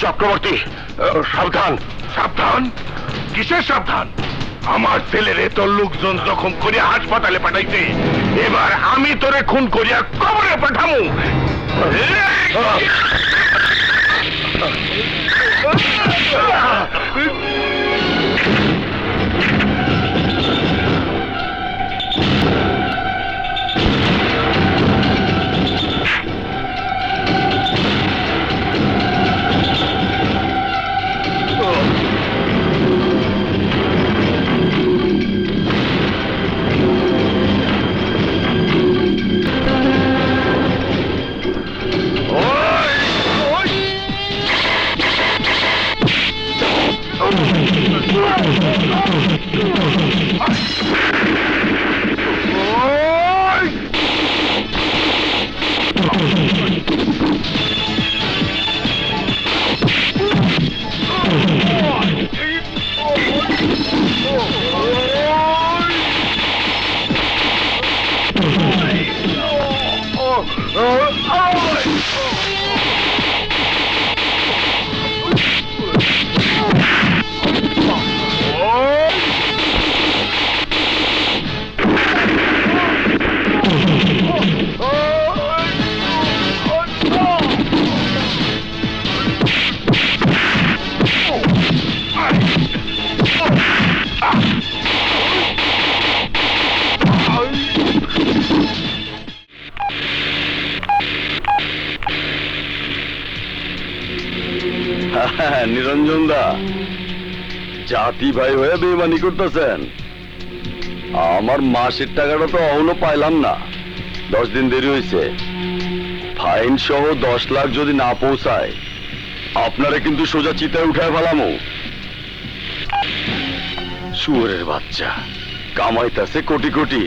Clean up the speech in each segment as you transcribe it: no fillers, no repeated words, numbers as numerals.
চক্রবর্তী, সাবধান সাবধান। কিসের সাবধান? আমার ছেলেরে তোর লোকজন জখম করে হাসপাতালে পাঠাইছে, এবার আমি তোরে খুন করিয়া কবরে পাঠামু। নিরঞ্জন দা, জাতি ভাই হয়ে বেমানি করতেছেন। আমার মাসের টাকাটা তো এখনো পাইলাম না, 10 দিন দেরি হয়েছে। ফাইন সহ 10 লাখ যদি না পৌঁছায়, আপনারা কিন্তু সোজা চিতায় উঠায় ফেলামো। শুয়োরের বাচ্চা কামাইতেছে কোটি কোটি,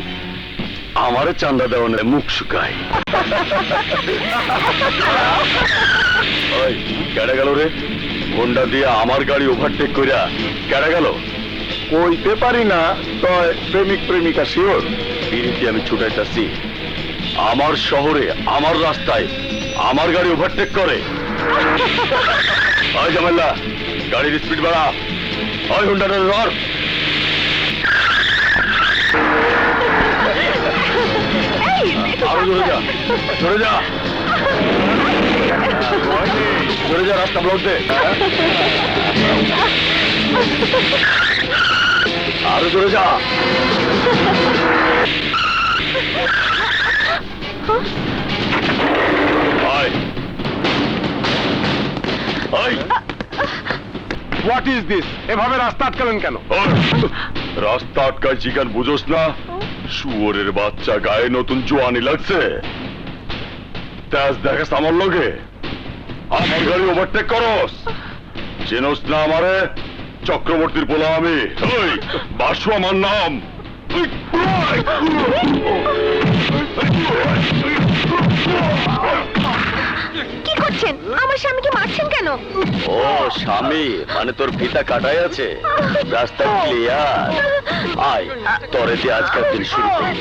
আমারে চান্দা দেওয়ানের মুখ শুকায়। কেডা গেল রে? হোন্ডা দিয়ে আমার গাড়ি ওভারটেক করিয়া কেডা গেল? কইতে পারি না, তয় প্রেমিক প্রেমিকা শিওর। বিরিতি আমি ছুটাইতাছি, আমার শহরে আমার রাস্তায় আমার গাড়ি ওভারটেক করে। ওই জামাল্লা, গাড়ির স্পিড বাড়া। ওই হোন্ডাটা ধর। আরো জোরে যা, জোরে যা, জোরে যা, রাস্তা ব্লক দে। আরো জোরে যা। What is this? এভাবে রাস্তা আটকালেন কেন? রাস্তা আটকাইছি কেন বুঝোস না? শুয়োরের বাচ্চা, গায়ে নতুন জোয়ানি লাগছে, তেজ দেখাস আমার লগে, আমার গাড়ি ওভারটেক করস। চেনস না আমারে? চক্রবর্তীর পোলা আমি। ওই বাসু আমার নাম। কি করছেন? আমার স্বামীকে মারছেন কেন? ও স্বামী মানে তোর পিতা কাটাই আছে, রাস্তা ক্লিয়ার। আয় তোরে দিয়ে আজকের দিন শুরু করি।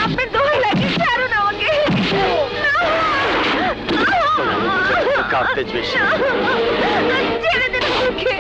আপনি দোহাই লাগে, ছাড়ুন আমাকে। কাটতে বেশি। ছেড়ে দিন আমাকে।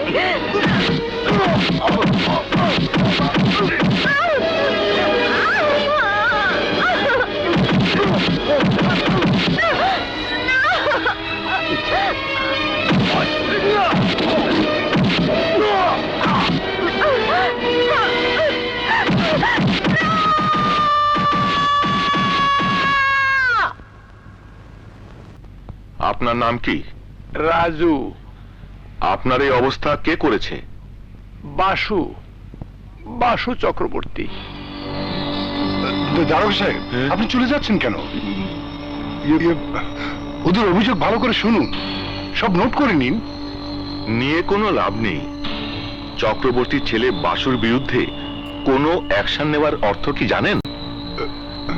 আপনার নাম কি? রাজু। আপনার এই অবস্থা কে করেছে? বাসু, বাসু চক্রবর্তী। দারোগা সাহেব, আপনি চলে যাচ্ছেন কেন? ওদের অভিযোগ ভালো করে শুনুন, সব নোট করে নিন। নিয়ে কোনো লাভ নেই। চক্রবর্তীর ছেলে বাসুর বিরুদ্ধে কোনো অ্যাকশন নেওয়ার অর্থ কি জানেন?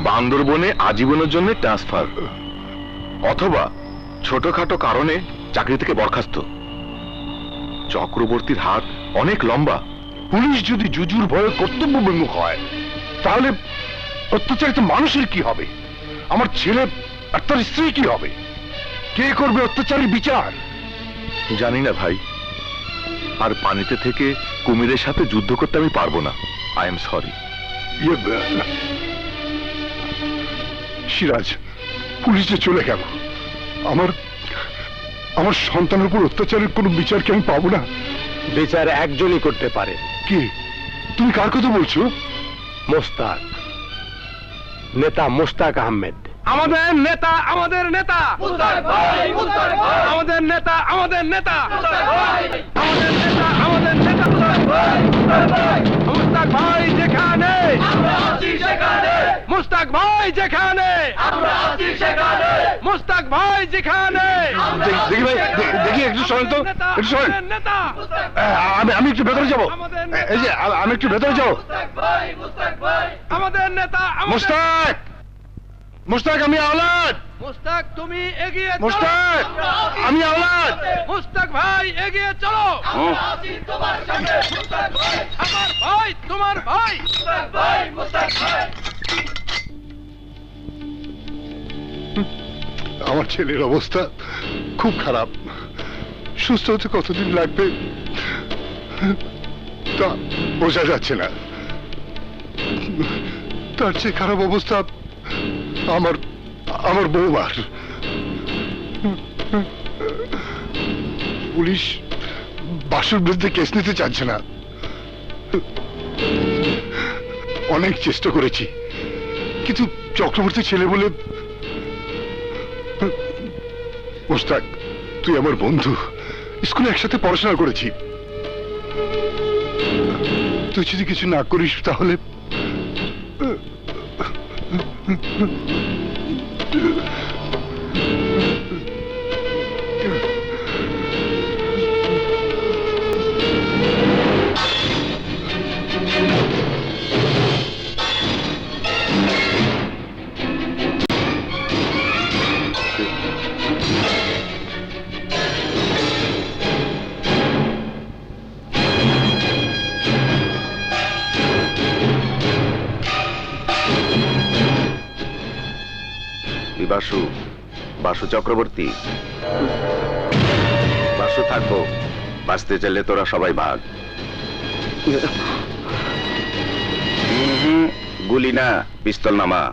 বান্দরবনে আজীবনের জন্য ট্রান্সফার, অথবা ছোটখাটো কারণে চাকরি থেকে বরখাস্ত। চক্রবর্তীর হাত অনেক লম্বা। পুলিশ যদি জুজুর ভয়ে কর্তব্য বিমুখ হয়, তাহলে অত্যাচারিত মানুষের কি হবে? আমার ছেলে আর তার স্ত্রী কি হবে? কে করবে অত্যাচারের বিচার? জানি না ভাই, আর পানিতে থেকে কুমিরের সাথে যুদ্ধ করতে আমি পারবো না। I am sorry. ইয়ে, সিরাজ, পুলিশে চলে গেল। আমার আমার সন্তানের উপর অত্যাচারের কোনো বিচার কি আমি পাবো না? বিচার একজনই করতে পারে। কে? তুমি কার কথা বলছো? মোস্তাক, নেতা মোস্তাক আহমেদ। আমাদের নেতা, আমাদের নেতা, আমাদের নেতা, আমাদের নেতা, আমাদের নেতা, আমাদের নেতা। মোস্তাক ভাই যেখানে, মোস্তাক ভাই যেখানে, মোস্তাক ভাই যেখানে। দেখি ভাই, দেখি একটু শোনেন তো, একটু শোনেন। নেতা, আমি একটু ভেতরে যাবো। এই যে আমি একটু ভেতরে যাবো। আমাদের নেতা, মোস্তাক, মোস্তাক, আমি আওলাদ। মোস্তাক তুমি এগিয়ে চলো। মোস্তাক, আমি আওলাদ। মোস্তাক ভাই এগিয়ে চলো। আমার ভাই, তোমার ভাই। আমার ছেলের অবস্থা খুব খারাপ। সুস্থ হতে কতদিন লাগবে তা বোঝা যাচ্ছে না। তার চেয়ে খারাপ অবস্থা আমার আমার বৌমার। পুলিশ বাসুর বিরুদ্ধে কেস নিতে চাচ্ছে না। অনেক চেষ্টা করেছি, কিন্তু চক্রবর্তী ছেলে বলে। মোস্তাক, তুই আমার বন্ধু, স্কুলে একসাথে পড়াশোনা করেছি। তুই যদি কিছু না করিস তাহলে বাসু, বাসু চক্রবর্তী, বাসু থাকবো। বাঁচতে চাইলে তোরা সবাই ভাগ। গুলি না, পিস্তল নামা।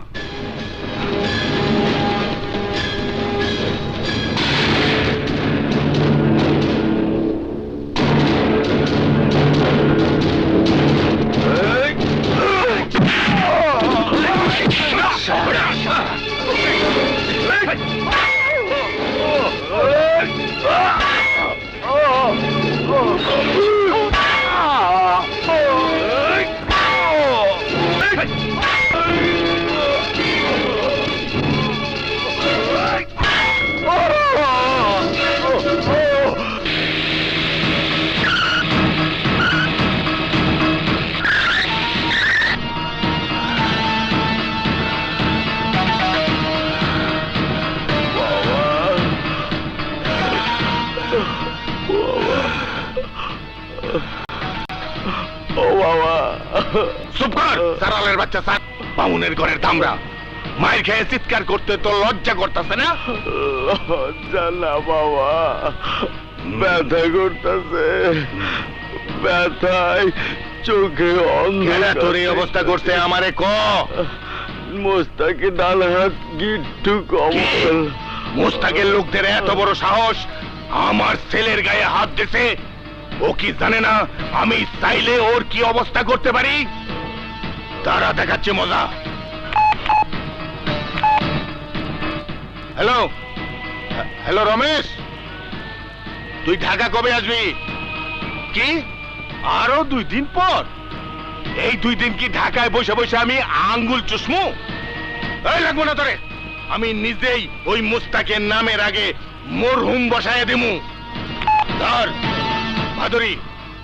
চুপ কর, সারালের বাচ্চা। স্যার, বামুনের ঘরের ধামরা মায়ের খেয়ে চিৎকার করতে তো লজ্জা করতেছে না? জানা বাবা, ব্যথা করতেছে, ব্যথায় চোখে অন্ধকার। তোর এই অবস্থা করছে আমারে ক। মোস্তাকে ডাল হাত গিট্টু কমল। মোস্তাকের লোকদের এত বড় সাহস আমার ছেলের গায়ে হাত দিছে। ও কি জানে না আমি চাইলে ওর কি অবস্থা করতে পারি? তারা দেখাচ্ছে মজা। হ্যালো, হ্যালো রমেশ, তুই ঢাকা কবে আসবি? কি আরো 2 দিন পর? এই 2 দিন কি ঢাকায় বসে বসে আমি আঙ্গুল চুষমু? এই লাগবো না তোরে, আমি নিজেই ওই মুস্তাকের নামের আগে মরহুম বসায় দিমু। ধর ভাদুরী,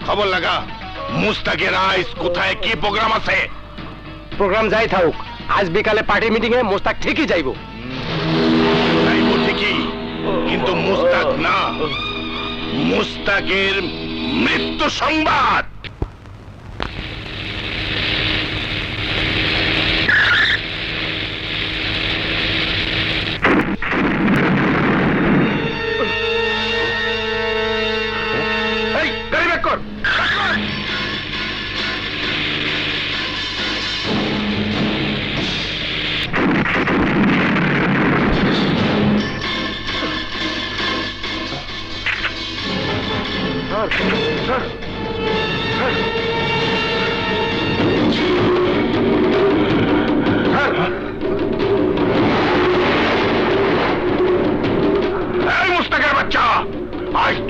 খবর লাগা মুস্তাকের আইস কোথায়, কি প্রোগ্রাম আছে? প্রোগ্রাম যাই থাকুক, আজ বিকালে পার্টি মিটিং এ মোস্তাক ঠিকই যাইবো। যাইবো ঠিকই, কিন্তু মুস্তাক না, মুস্তাকের মৃত্যু সংবাদ।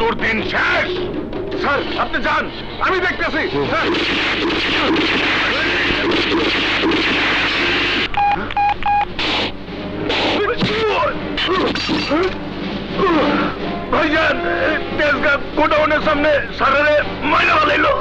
তোর দিন শেষ। স্যার আপনি যান, আমি দেখতেছি। ভাইজান, তেজগা গোডাউনের সামনে সারারে মাইনা হলাইলো।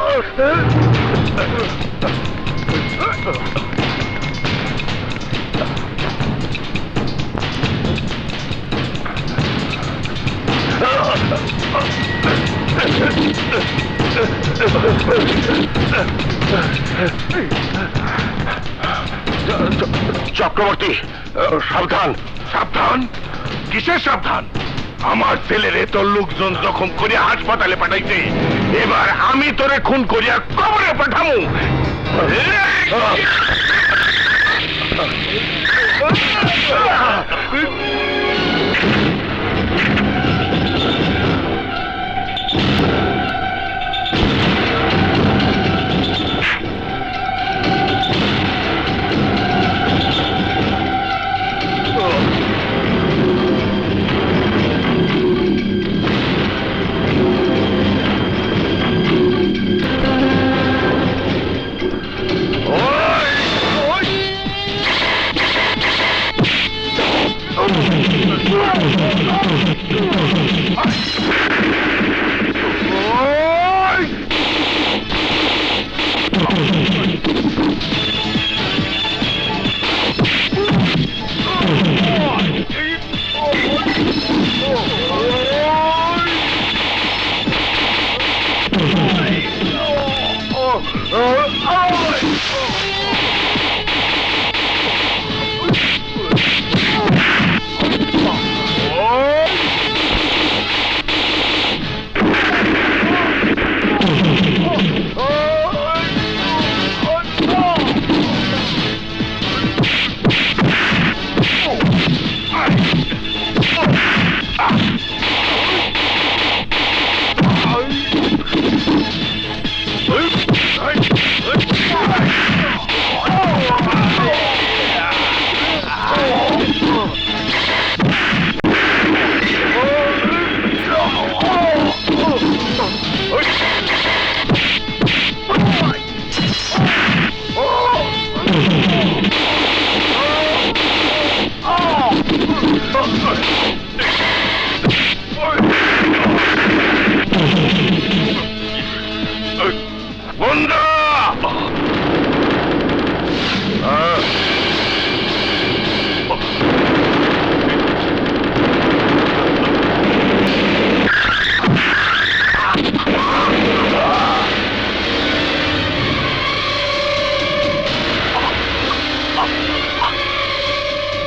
চক্রবর্তী, সাবধান। সাবধান? কিসের সাবধান? আমার ছেলেরে তোর লোকজন জখম করে হাসপাতালে পাঠাইছে, এবার আমি তোরে খুন করিয়া কবরে পাঠামু।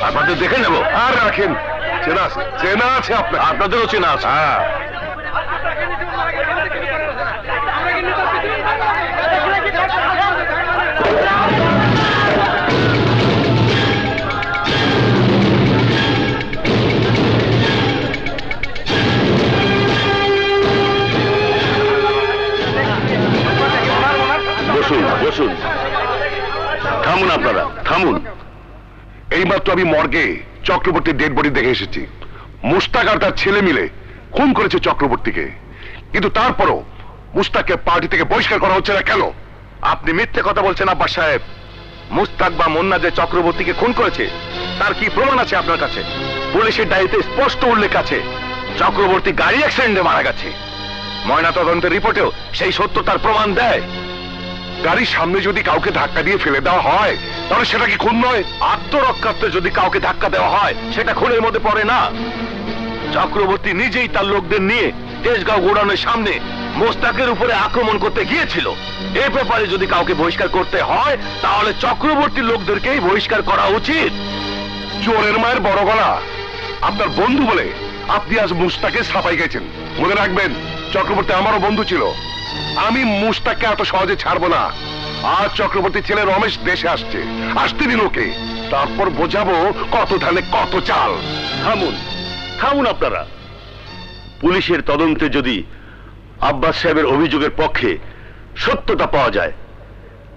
আপনাদের দেখে নেব। আর রাখেন, চেনা আছে, চেনা আছে আপনার, আপনাদেরও চেনা আছে। হ্যাঁ, বসুন বসুন, থামুন আপনারা, থামুন। এইমাত্র আমি মর্গে চক্রবর্তীর ডেড বডি দেখে এসেছি। মুস্তাক আর তার ছেলে মিলে খুন করেছে চক্রবর্তীকে, কিন্তু তারপরও মুস্তাককে পার্টি থেকে বহিষ্কার করা হচ্ছে না কেন? আপনি মিথ্যে কথা বলছেন আব্বাস সাহেব। মুস্তাক বা মুন্না যে চক্রবর্তীকে খুন করেছে তার কি প্রমাণ আছে আপনার কাছে? পুলিশের ডায়েরিতে স্পষ্ট উল্লেখ আছে চক্রবর্তী গাড়ি অ্যাক্সিডেন্টে মারা গেছে। ময়নাতদন্তের রিপোর্টেও সেই সত্য তার প্রমাণ দেয়। গাড়ির সামনে যদি কাউকে ধাক্কা দিয়ে ফেলে দেওয়া হয় তাহলে সেটা কি খুন নয়? আত্মরক্ষার্থে যদি কাউকে ধাক্কা দেওয়া হয় সেটা খুনের মধ্যে পড়ে না। চক্রবর্তী নিজেই তার লোকদের নিয়ে তেজগাঁও গোডাউনের সামনে মোস্তাকের উপরে আক্রমণ করতে গিয়েছিল। এই ব্যাপারে যদি কাউকে বহিষ্কার করতে হয় তাহলে চক্রবর্তী লোকদেরকেই বহিষ্কার করা উচিত। চোরের মায়ের বড় গলা, আপনার বন্ধু বলে আপনি আজ মুস্তাকে ছাপাই গেছেন। মনে রাখবেন, চক্রবর্তী আমারও বন্ধু ছিল। আমি মুস্তাককে এত সহজে ছাড়বো না। আজ চক্রবর্তীর ছেলে রমেশ দেশে আসছে, আসতে দিন ওকে, তারপর বোঝাবো কত ধানে কত চাল। থামুন, থামুন আপনারা। পুলিশের তদন্তে যদি আব্বাস সাহেবের অভিযোগের পক্ষে সত্যতা পাওয়া যায়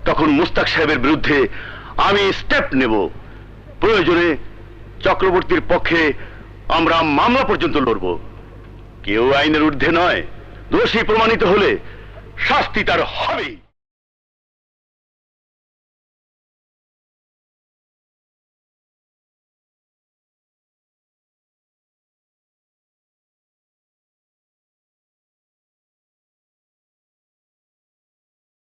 তখন মুস্তাক সাহেবের বিরুদ্ধে আমি স্টেপ নেব। প্রয়োজনে চক্রবর্তীর পক্ষে আমরা মামলা পর্যন্ত লড়ব। কেউ আইনের ঊর্ধ্বে নয়, দোষী প্রমাণিত হলে শাস্তি তার হবেই।